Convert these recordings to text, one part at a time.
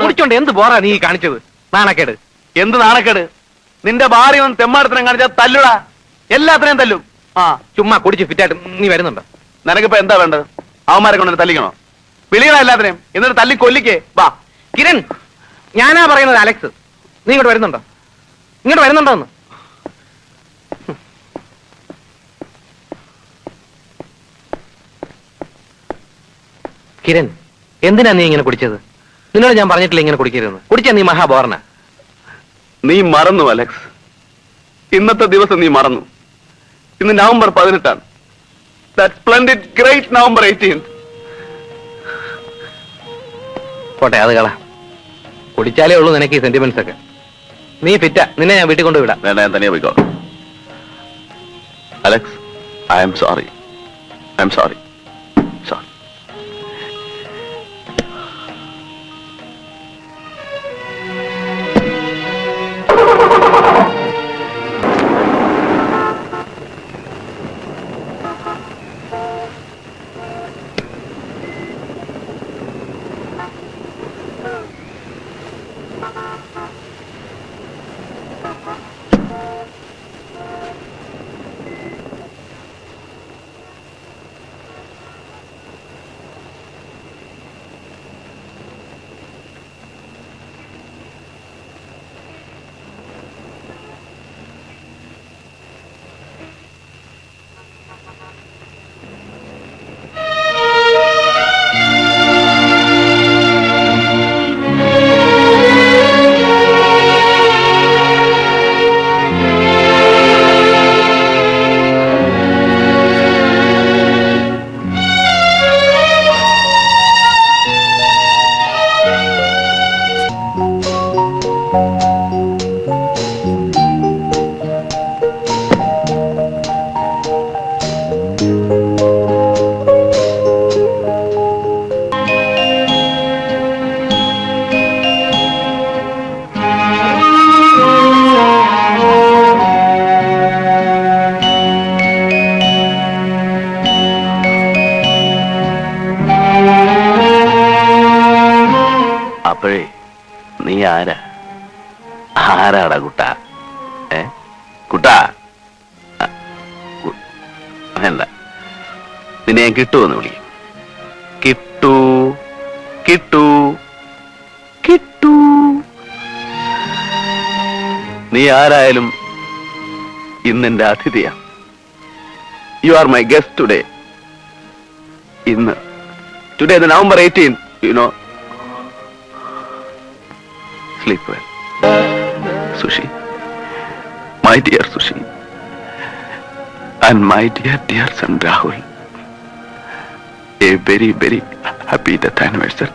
കുടിച്ചോണ്ട് എന്ത് ബോറാ നീ കാണിച്ചത്? നാണക്കേട്. എന്ത് നാണക്കേട്? നിന്റെ ഭാര്യ ഒന്ന് തെമ്മാടത്തിനും കാണിച്ചാൽ തല്ലുടാ, എല്ലാത്തിനെയും തല്ലും. ചുമ്മാ കുടിച്ച് ഫിറ്റായിട്ട് നീ വരുന്നുണ്ടോ? നിനക്കിപ്പോ എന്താ വേണ്ടത്? അവന്മാരെ കൊണ്ട് തല്ലിക്കണോ? വിളിയണ എല്ലാത്തിനെയും, എന്നിട്ട് തല്ലി കൊല്ലിക്കേ. വാ കിരൺ, ഞാനാ പറയുന്നത് അലക്സ്. നീ ഇങ്ങോട്ട് വരുന്നുണ്ടോ? ഇങ്ങോട്ട് വരുന്നുണ്ടോ എന്ന്? കിരൺ, എന്തിനാ നീ ഇങ്ങനെ കുടിച്ചത്? നിന്നോട് ഞാൻ പറഞ്ഞിട്ടില്ല ഇങ്ങനെ കുടിക്കരുതെന്ന്. കുടിച്ചാ നീ മഹാബോറന. നീ മറന്നു അലക്സ്, ഇന്നത്തെ ദിവസം നീ മറന്നു. ഇന്ന് November 18. That splendid great November 18th. പോട്ടെ, അത് കള. കുടിച്ചാലേ ഉള്ളൂ നിനക്ക് ഈ സെന്റിമെന്റ്സ് ഒക്കെ. നീ ഫിറ്റാ, നിന്നെ ഞാൻ വീട്ടിൽ കൊണ്ടുവിടാം. വേണ്ട, ഞാൻ തനിയെ പോയിക്കോ. Alex, I am sorry. Sorry. അപ്പോഴേ നീ ആരാടാ കുട്ടാ? കുട്ടാ വേണ്ട, നിന്നെ ഞാൻ കിട്ടുമെന്ന് വിളിക്കും. കിട്ടൂ കിട്ടൂ കിട്ടൂ. നീ ആരായാലും ഇന്നെന്റെ അതിഥിയാ. You are my guest today. ഇന്ന് today November 18th, you know. Sleep well, Sushi, my dear Sushi, and my dear son Rahul. A very, very happy death anniversary.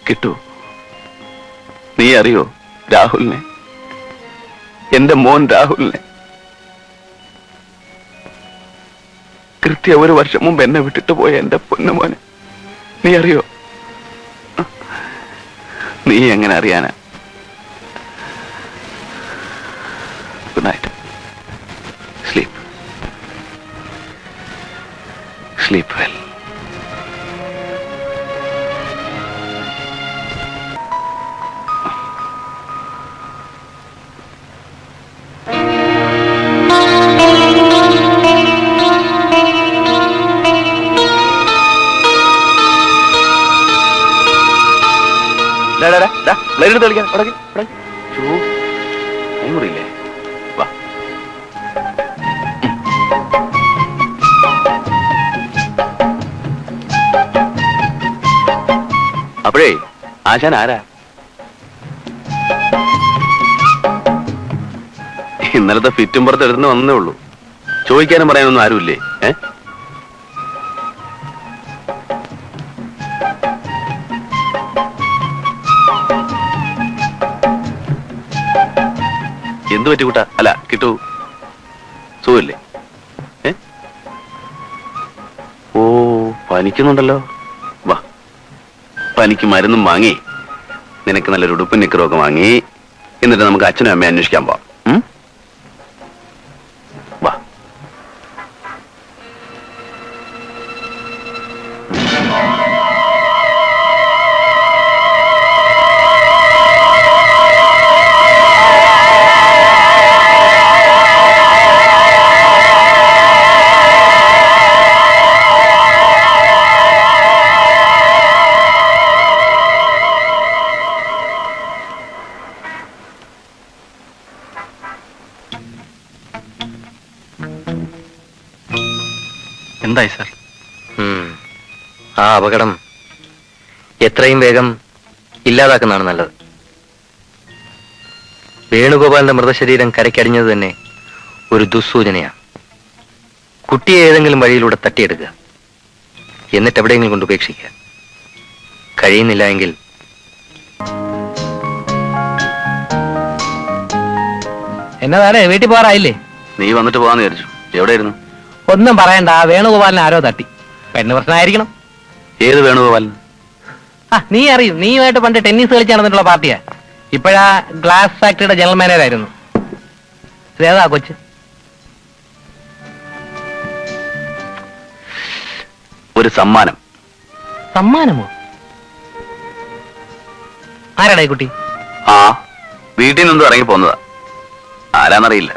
കിട്ടു, നീ അറിയോ രാഹുലിനെ? എന്റെ മോൻ രാഹുലിനെ. കൃത്യം 1 വർഷം മുമ്പ് എന്നെ വിട്ടിട്ട് പോയ എന്റെ പൊന്നുമോനെ നീ അറിയോ? നീ എങ്ങനെ അറിയാനാ? Good night. Sleep well. മുറിയില്ലേ? വാ. അപ്പോഴേ ആശാൻ ആരാ? ഇന്നലത്തെ ഫിറ്റും പുറത്ത് എടുത്തുനിന്ന് വന്നേ ഉള്ളൂ. ചോദിക്കാനും പറയാനൊന്നും ആരുമില്ലേ? എന്ത് പറ്റി കൂട്ടാ? അല്ല കിട്ടു, സുഖമില്ലേ? ഓ, പനിക്കുന്നുണ്ടല്ലോ. വാ, പനിക്ക് മരുന്നും വാങ്ങി, നിനക്ക് നല്ലൊരു ഉടുപ്പും നിക്കറും ഒക്കെ വാങ്ങി എന്നിട്ട് നമുക്ക് അച്ഛനും അമ്മയും അന്വേഷിക്കാൻ പോവാം. വാ. എന്തായി സാർ? ആ അപകടം എത്രയും വേഗം ഇല്ലാതാക്കുന്നതാണ് നല്ലത്. വേണുഗോപാലിന്റെ മൃതശരീരം കരയ്ക്കടിഞ്ഞത് തന്നെ ഒരു ദുസ്സൂചനയാണ്. കുട്ടിയെ ഏതെങ്കിലും വഴിയിലൂടെ തട്ടിയെടുക്കുക, എന്നിട്ട് എവിടെയെങ്കിലും കൊണ്ട് ഉപേക്ഷിക്കുക. കഴിയുന്നില്ല എങ്കിൽ എന്നതാണ് വീട്ടിൽ പോകാറായില്ലേ? നീ വന്നിട്ട് പോവാന്ന് വിചാരിച്ചു. എവിടെയായിരുന്നു? ഒന്നും പറയണ്ട, ആ വേണുഗോപാലിനെ ആരോ തട്ടി. പെണ്ണ് പ്രശ്നമായിരിക്കണം. ഏത് വേണുഗോപാലൻ? നീ അറിയും, നീയുമായിട്ട് പണ്ട് ടെന്നീസ് കളിച്ച് നടന്നിട്ടുള്ള പാർട്ടിയാ. ഇപ്പോഴാ ഗ്ലാസ് ഫാക്ടറിയുടെ ജനറൽ മാനേജർ ആയിരുന്നു. ഏതാ കൊച്ച്? ഒരു സമ്മാനം. സമ്മാനമോ? ആരാടാ ഈ കുട്ടി? ആ, വീട്ടിൽ നിന്നും ഇറങ്ങി പോന്നതാ. ആരാന്നറിയില്ല.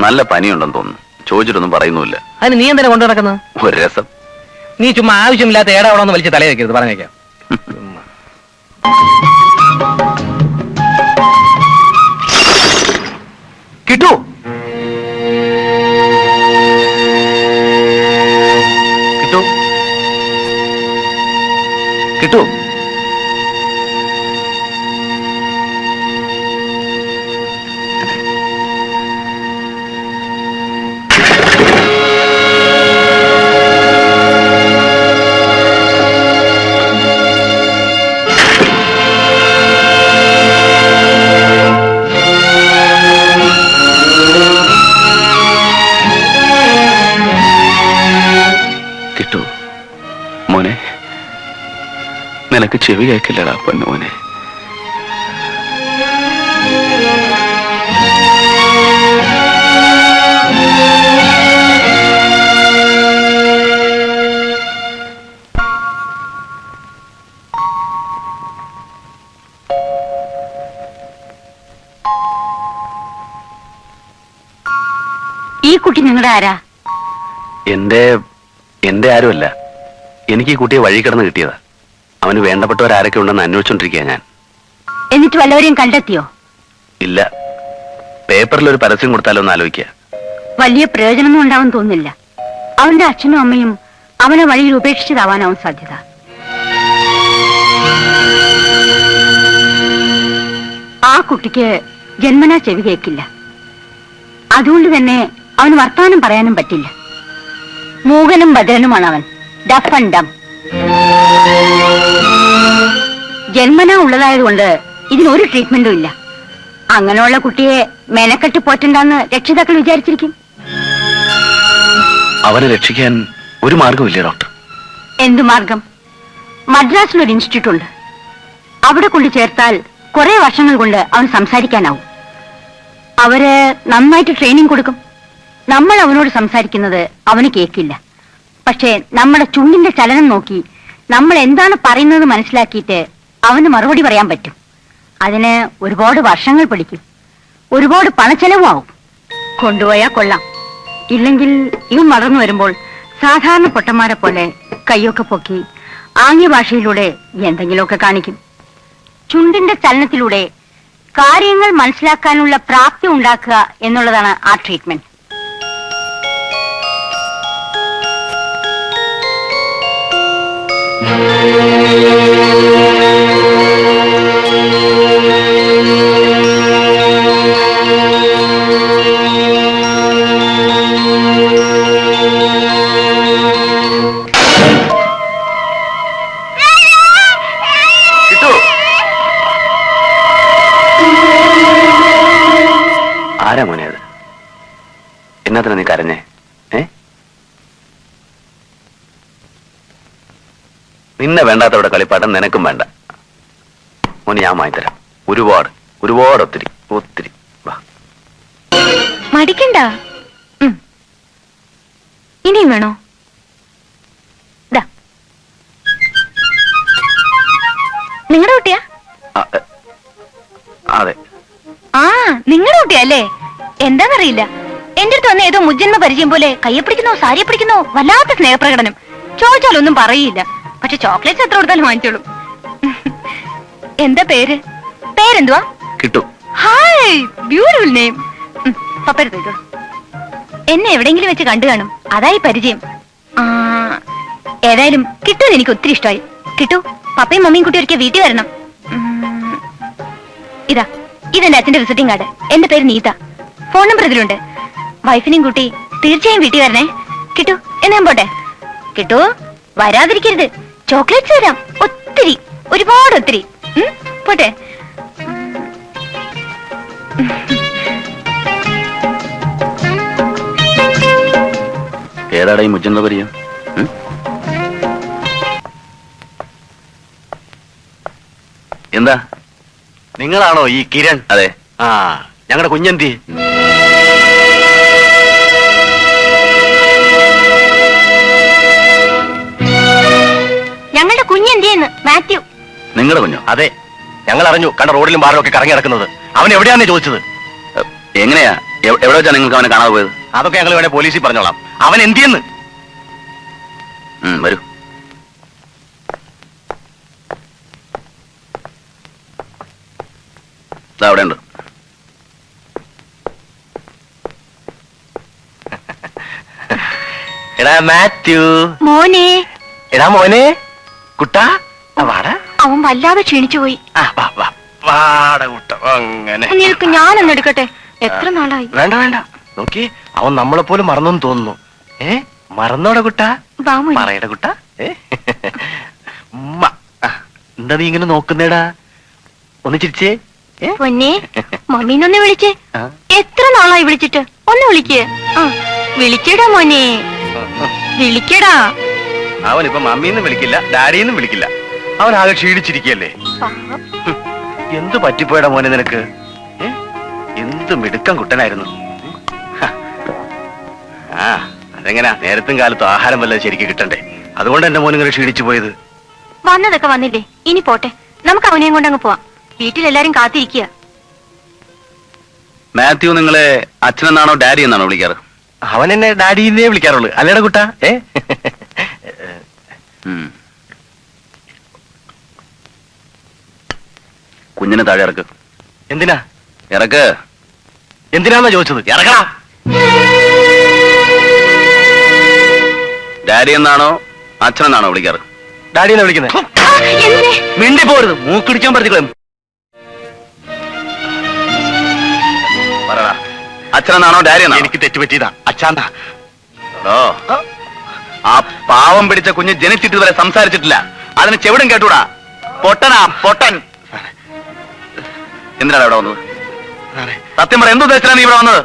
നല്ല പനിയുണ്ടെന്ന് തോന്നുന്നു. ചോദിച്ചിട്ടൊന്നും പറയുന്നുമില്ല. അതിന് നീ എന്തിനാ കൊണ്ടു നടക്കുന്നത്? ഒരു രസം. നീ ചുമ്മാ ആവശ്യമില്ലാത്ത ഏടാവണമെന്ന് വലിച്ച് തലയിൽ വെക്കരുത്, പറഞ്ഞേക്കാം. കിട്ടൂ. കിട്ടൂ. കിട്ടൂ. മോനെ, നിനക്ക് ചെവി കേൾക്കില്ലടാ പൊന്നുമോനെ. ഈ കുട്ടി നിങ്ങളുടെ ആരാ? എന്റെ ആരുമല്ല. എനിക്ക് ഈ കുട്ടിയെ വഴി കിടന്ന് കിട്ടിയതാ. അവന് വേണ്ടപ്പെട്ടവരാരൊക്കെ ഉണ്ടെന്ന് അന്വേഷിച്ചോണ്ടിരിക്കുക ഞാൻ. എന്നിട്ട് വല്ലവരെയും കണ്ടെത്തിയോ? ഇല്ല. പേപ്പറിൽ ഒരു പരസ്യം കൊടുത്താലോ എന്ന് ആലോചിക്കുക. വലിയ പ്രയോജനമൊന്നും ഉണ്ടാവും തോന്നില്ല. അവന്റെ അച്ഛനും അമ്മയും അവനെ വഴിയിൽ ഉപേക്ഷിച്ചതാവാനാവും സാധ്യത. ആ കുട്ടിക്ക് ജന്മനാ ചെവി കേൾക്കില്ല. അതുകൊണ്ട് തന്നെ അവന് വർത്തമാനം പറയാനും പറ്റില്ല. മൂകനും ഭദ്രനുമാണ് അവൻ. Deaf and dumb. ജന്മനാ ഉള്ളതായതുകൊണ്ട് ഇതിനൊരു ട്രീറ്റ്മെന്റും ഇല്ല. അങ്ങനെയുള്ള കുട്ടിയെ മെനക്കെട്ട് പോറ്റണ്ടെന്ന് രക്ഷിതാക്കൾ വിചാരിച്ചിരിക്കും. അവനെ രക്ഷിക്കാൻ ഒരു മാർഗമില്ലേ ഡോക്ടർ? എന്തു മാർഗം? മദ്രാസിലൊരു ഇൻസ്റ്റിറ്റ്യൂട്ട് ഉണ്ട്. അവിടെ കൊണ്ട് ചേർത്താൽ കുറെ വർഷങ്ങൾ കൊണ്ട് അവൻ സംസാരിക്കാനാവും. അവര് നന്നായിട്ട് ട്രെയിനിങ് കൊടുക്കും. നമ്മൾ അവനോട് സംസാരിക്കുന്നത് അവന് കേൾക്കില്ല. പക്ഷേ നമ്മുടെ ചുണ്ടിന്റെ ചലനം നോക്കി നമ്മൾ എന്താണ് പറയുന്നത് മനസ്സിലാക്കിയിട്ട് അവന് മറുപടി പറയാൻ പറ്റും. അതിന് ഒരുപാട് വർഷങ്ങൾ പിടിക്കും. ഒരുപാട് പണച്ചെലവാവും. കൊണ്ടുപോയാൽ കൊള്ളാം. ഇല്ലെങ്കിൽ ഇവൻ വളർന്നു വരുമ്പോൾ സാധാരണ പൊട്ടന്മാരെ പോലെ കൈയൊക്കെ പൊക്കി ആംഗ്യഭാഷയിലൂടെ എന്തെങ്കിലുമൊക്കെ കാണിക്കും. ചുണ്ടിന്റെ ചലനത്തിലൂടെ കാര്യങ്ങൾ മനസ്സിലാക്കാനുള്ള പ്രാപ്തി ഉണ്ടാക്കുക എന്നുള്ളതാണ് ആ ട്രീറ്റ്മെന്റ്. ആരാ മോനെ അത്? എന്നാത്തിനാ നീ കരഞ്ഞേ? നിന്നെ വേണ്ടാത്തവിടെ കളിപ്പാട്ടം നിനക്കും വേണ്ട മോനെ. ഞാൻ വാങ്ങിത്തരാം. ഒരുപാട് ഒരുപാട് ഒത്തിരി. ഒത്തിരി. വാ. മടിക്കണ്ട. ഇനിയും വേണോ? നിങ്ങളുടെ കുട്ടിയാ? അതെ. ആ, നിങ്ങളുടെ കുട്ടിയല്ലേ? എന്താന്നറിയില്ല, എന്റെ അടുത്ത് വന്ന ഏതോ മുജ്ജന്മ പരിചയം പോലെ കയ്യെ പിടിക്കുന്നോ സാരിയെ പിടിക്കുന്നോ വല്ലാത്ത സ്നേഹപ്രകടനം. ചോദിച്ചാലൊന്നും പറയില്ല, പക്ഷെ ചോക്ലേറ്റ്സ് എത്ര കൊടുത്താലും വാങ്ങിച്ചോളും. എന്താ പേര്? പേരെന്തുവാ? കിട്ടു. Hi, beautiful name. പപ്പരുത്തേക്കോ. എന്നെ എവിടെങ്കിലും വെച്ച് കണ്ടു കാണും, അതായി പരിചയം. ഏതായാലും കിട്ടുമെന്ന് എനിക്ക് ഒത്തിരി ഇഷ്ടമായി. കിട്ടു, പപ്പയും മമ്മിയും കുട്ടി ഒരിക്കൽ വീട്ടിൽ വരണം. ഇതെന്റെ അച്ഛന്റെ വിസിറ്റിംഗ് കാർഡ്. എന്റെ പേര് നീത. ഫോൺ നമ്പർ ഇതിലുണ്ട്. വൈഫിനെയും കുട്ടി തീർച്ചയായും വീട്ടിൽ വരണേ. കിട്ടു, എന്നാ ഞാൻ പോട്ടെ? കിട്ടു, വരാതിരിക്കരുത്. ചോക്ലേറ്റ്സ് തരാം, ഒത്തിരി, ഒരുപാട് ഒത്തിരി. പോട്ടെ. ഏതാടാ ഈ മുജ്ജന്മ പരിചയം? എന്താ? നിങ്ങളാണോ ഈ കിരൺ? അതെ. ആ, ഞങ്ങളുടെ കുഞ്ഞന്തി. ഞങ്ങളുടെ കുഞ്ഞെന്തിയെന്ന്? മാത്യു. നിങ്ങളുടെ കുഞ്ഞോ? അതെ, ഞങ്ങൾ അറിഞ്ഞു കണ്ട റോഡിലും ബാറിലും ഒക്കെ കറങ്ങി നടക്കുന്നത്. അവൻ എവിടെയാണെന്ന് ചോദിച്ചത്. എങ്ങനെയാ? എവിടെ വെച്ചാ നിങ്ങൾക്ക് അവനെ കാണാതെ പോയത്? അതൊക്കെ ഞങ്ങൾ വേണേ പോലീസിൽ പറഞ്ഞോളാം. അവൻ എന്തിയെന്ന്? വരൂ. അവിടെ ഉണ്ട്. എടാ മാത്യു. മോനെ. എടാ മോനെ, കുട്ടാ വാടാ. അവൻ വല്ലാതെ ക്ഷീണിച്ചുപോയി. വാട കുട്ട. അങ്ങനെ നിൽക്ക്, ഞാനൊന്ന് എടുക്കട്ടെ. എത്ര നാളായി? വേണ്ട വേണ്ട, നോക്കി അവൻ നമ്മളെ പോലും മറന്നു തോന്നുന്നു. മറന്നോടെ കുട്ടാ? പറയട കുട്ടാ. എന്താ നീ ഇങ്ങനെ നോക്കുന്നേടാ? ഒന്ന് ചിരിച്ചേ. പൊന്നെ, മമ്മീനൊന്ന് വിളിച്ചേ. എത്ര നാളായി വിളിച്ചിട്ട്? ഒന്ന് വിളിക്കേ. വിളിക്കടാ മോനെ, വിളിക്കടാ. അവനിപ്പോ മമ്മീന്നും വിളിക്കില്ല, ഡാഡിന്നും വിളിക്കില്ല. അവൻ ആകെ ക്ഷീണിച്ചിരിക്കല്ലേ. എന്ത് പറ്റിപ്പോയടാ മോനെ നിനക്ക്? എന്ത് മിടുക്കം കുട്ടനായിരുന്നു. അതെങ്ങനാ, നേരത്തും കാലത്തും ആഹാരം വല്ലതും ശരിക്കും കിട്ടണ്ടേ? അതുകൊണ്ട് എന്റെ മോൻ ഇങ്ങനെ ക്ഷീണിച്ചു പോയത്. വന്നതൊക്കെ വന്നില്ലേ, ഇനി പോട്ടെ. നമുക്ക് അവനെയും കൊണ്ടങ്ങ് പോവാം. വീട്ടിലെല്ലാരും കാത്തിരിക്കുക. മാത്യു നിങ്ങളെ അച്ഛനെന്നാണോ ഡാഡി എന്നാണോ വിളിക്കാറ്? അവൻ എന്നെ ഡാഡിന്നേ വിളിക്കാറുള്ളൂ. അല്ലേടാ കുട്ടാ? കുഞ്ഞിനെ താഴെ ഇറക്ക്. എന്തിനാ ഇറക്ക്? എന്തിനാന്നാ ചോദിച്ചത്? ഇറക്കടാ. ഡാഡി എന്നാണോ അച്ഛനെന്നാണോ വിളിക്കാറ്? ഡാഡിയെന്നാ വിളിക്കുന്നത്. മിണ്ടി പോരുത്, മൂക്കിടിച്ചാൻ പറ്റില്ല. പറടാ, അച്ഛനെന്നാണോ ഡാഡി എന്നാണോ? എനിക്ക് തെറ്റുപറ്റിയതാ, അച്ഛാന്നാ. ആ പാവം പിടിച്ച കുഞ്ഞ് ജനിച്ചിട്ട് ഇതുവരെ സംസാരിച്ചിട്ടില്ല. അതിന് ചെവിടും കേട്ടൂടാ. പൊട്ടനാ പൊട്ടൻ. എന്തിനാണ് ഇവിടെ വന്നത്? സത്യം പറ, എന്തുദ്ദേശിച്ചാണ് നീ ഇവിടെ വന്നത്?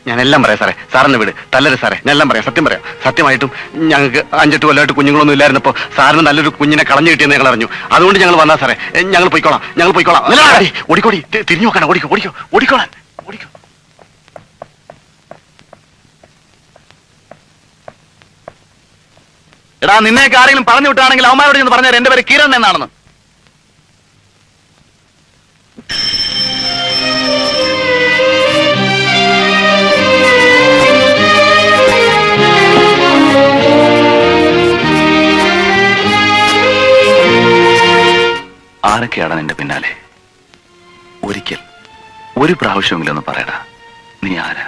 ഞാനെല്ലാം പറയാം സാറേ. സാറിന് വിട്, തല്ലരുത് സാറേ. ഞാനെല്ലാം പറയാം, സത്യം പറയാം. സത്യമായിട്ടും ഞങ്ങൾക്ക് 5-8 കൊല്ലമായിട്ട് കുഞ്ഞുങ്ങളൊന്നും ഇല്ലായിരുന്നപ്പോ സാറിന് നല്ലൊരു കുഞ്ഞിനെ കളഞ്ഞു കിട്ടിയെന്ന് ഞങ്ങൾ അറിഞ്ഞു. അതുകൊണ്ട് ഞങ്ങൾ വന്നാ സാറേ. ഞങ്ങൾ പോയിക്കോളാം, ഞങ്ങൾ പോയിക്കോളാം. ഓടിക്കോടി, തിരിഞ്ഞു നോക്കണം. ഓടിക്കോ ഓടിക്കോ ഓടിക്കോളാൻ. ഓടിക്കോ. എടാ, നിന്നെയൊക്കെ ആരെങ്കിലും പറഞ്ഞു വിട്ടാണെങ്കിൽ അവന്മാരോട് ചെന്ന് പറഞ്ഞാൽ എന്റെ പേര് കിരൺ എന്നാണെന്ന്. ആരൊക്കെയാണ് നിന്റെ പിന്നാലെ? ഒരിക്കൽ, ഒരു പ്രാവശ്യമെങ്കിലും ഒന്ന് പറയടാ, നീ ആരാ?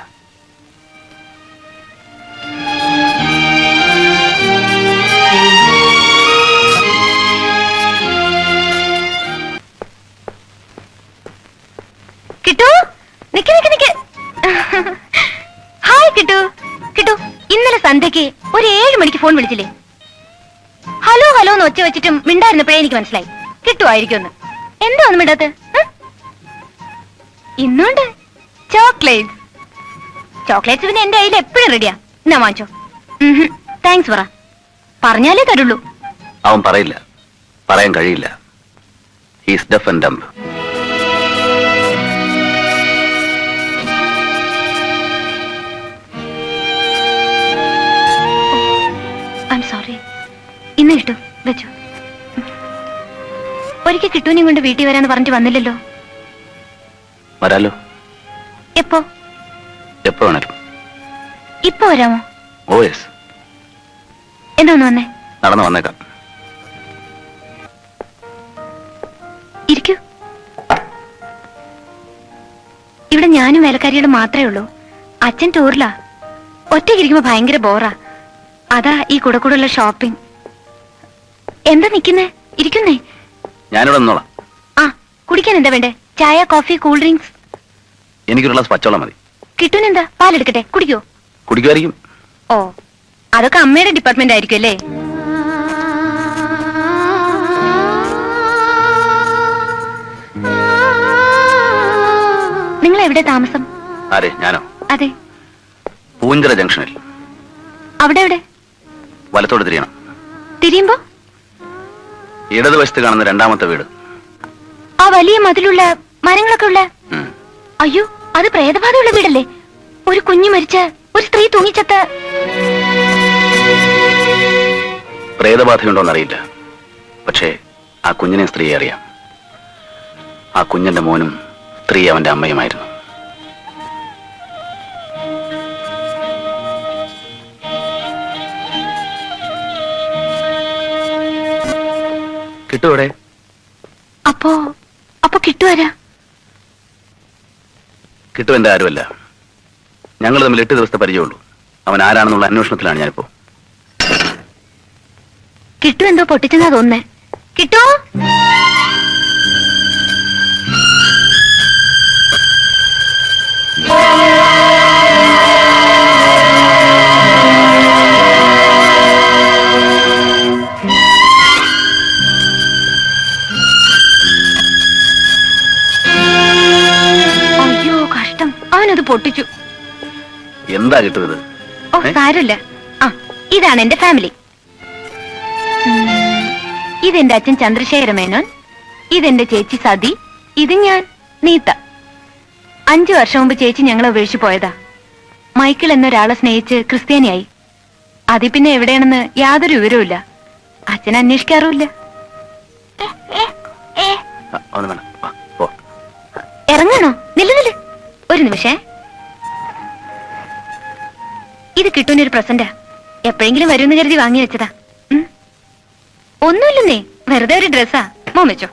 കിട്ടു, നിക്ക് നിക്ക് നിക്ക്. ഹായ് കിട്ടു. കിട്ടു, ഇന്നലെ സന്ധ്യക്ക് ഒരു 7 മണിക്ക് ഫോൺ വിളിച്ചില്ലേ? ഹലോ ഹലോ എന്ന് ഒച്ച വെച്ചിട്ടും മിണ്ടായിരുന്നപ്പോഴേ എനിക്ക് മനസ്സിലായി കിട്ടുമായിരിക്കുമെന്ന്. എന്താ ഒന്നും മിണ്ടാത്ത? ഇന്നുണ്ട് ചോക്ലേറ്റ്സ്. ചോക്ലേറ്റ്സ് പിന്നെ എന്റെ കയ്യിൽ എപ്പോഴും റെഡിയാ. എന്നാ വാങ്ങിച്ചോ. താങ്ക്സ് പറ. പറഞ്ഞാലേ തരുള്ളൂ. അവൻ പറയില്ല, പറയാൻ കഴിയില്ല. He's def and dumb. ഇന്ന് കിട്ടു വെച്ചു. ഒരിക്കൽ കിട്ടുവിനെയും കൊണ്ട് വീട്ടിൽ വരാന്ന് പറഞ്ഞിട്ട് വന്നില്ലല്ലോ. വരാലോ. എപ്പോ? എപ്പോ വേണേലും. ഇപ്പൊ വരാമോ? Oh yes. എന്താ ഒന്ന് വന്നേ? നടന്നു വന്നേക്കാം. ഇരിക്കൂ. ഇവിടെ ഞാനും വേലക്കാരിയോട് മാത്രമേ ഉള്ളൂ. അച്ഛൻ ടൂറിലാ. ഒറ്റയ്ക്കിരിക്കുമ്പോ ഭയങ്കര ബോറാ. അതാ ഈ കൂടെ ഷോപ്പിംഗ്. എന്താ നിക്കുന്നേ? ഇരിക്കുന്നേ. ഞാനിവിടെ നിന്നോളാം. ആ, കുടിക്കാൻ എന്താ വേണ്ടേ? ചായ, കോഫി, കൂൾ ഡ്രിങ്ക്സ്? എനിക്കൊരു ഗ്ലാസ് പച്ചവെള്ളം മതി. കിട്ടുന്നെന്താ? പാലെടുക്കട്ടെ? കുടിക്കോ? കുടിക്കുമായിരിക്കും. ഓ, അതൊക്കെ അമ്മയുടെ ഡിപ്പാർട്ട്മെന്റ് ആയിരിക്കും അല്ലേ? നിങ്ങൾ എവിടെ താമസം? ആരെ? ഞാനോ? അതെ. പൂഞ്ചിറ ജംഗ്ഷനിൽ. അവിടെ എവിടെ? വലത്തോട് തിരിയണം. തിരിയുമ്പോ ഇടതുവശത്ത് കാണുന്ന രണ്ടാമത്തെ വീട്. ആ വലിയ മതിലുള്ള മരങ്ങളൊക്കെ ഉള്ള? ഉം. അയ്യോ, അത് പ്രേതബാധയുള്ള വീടല്ലേ? ഒരു കുഞ്ഞു മരിച്ച, ഒരു സ്ത്രീ തൂങ്ങിച്ചത്ത്. പ്രേതബാധയുണ്ടോന്നറിയില്ല. പക്ഷേ ആ കുഞ്ഞിനെ സ്ത്രീയെ അറിയാം. ആ കുഞ്ഞിന്റെ മോനും സ്ത്രീ അവന്റെ അമ്മയുമായിരുന്നു. കിട്ടുവിടെ? അപ്പൊ കിട്ടുവരാ? കിട്ടു എന്റെ ആരുമല്ല. ഞങ്ങൾ തമ്മിൽ 8 ദിവസത്തെ പരിചയമുള്ളൂ. അവൻ ആരാണെന്നുള്ള അന്വേഷണത്തിലാണ് ഞാനിപ്പോ. കിട്ടു എന്തോ പൊട്ടിച്ചെന്നാ തോന്നുന്നേ. കിട്ടു? അയ്യോ കഷ്ടം, അവനത് പൊട്ടിച്ചു. എന്താ കിട്ടുന്നത്? ഓ സാരമില്ല. ആ, ഇതാണ് എന്റെ ഫാമിലി. ഇതെന്റെ അച്ഛൻ ചന്ദ്രശേഖര മേനോൻ, ഇതെന്റെ ചേച്ചി സതി, ഇത് ഞാൻ നീത്ത. 5 വർഷം മുമ്പ് ചേച്ചി ഞങ്ങളെ ഉപേക്ഷിച്ചു പോയതാ. മൈക്കിൾ എന്നൊരാളെ സ്നേഹിച്ച് ക്രിസ്ത്യാനിയായി. അതി പിന്നെ എവിടെയാണെന്ന് യാതൊരു വിവരവുമില്ല. അച്ഛൻ അന്വേഷിക്കാറുമില്ല. അവന് വേണം. വാ, പോ. ഇറങ്ങണോ? നില്ല്. ഒരു നിമിഷേ. ഇത് കിട്ടുന്നൊരു പ്രസന്റാ. എപ്പോഴെങ്കിലും വരുമെന്ന് കരുതി വാങ്ങി വെച്ചതാ. ഒന്നുമില്ലെന്നേ, വെറുതെ ഒരു ഡ്രസ്സാ. മോൻ വെച്ചോ.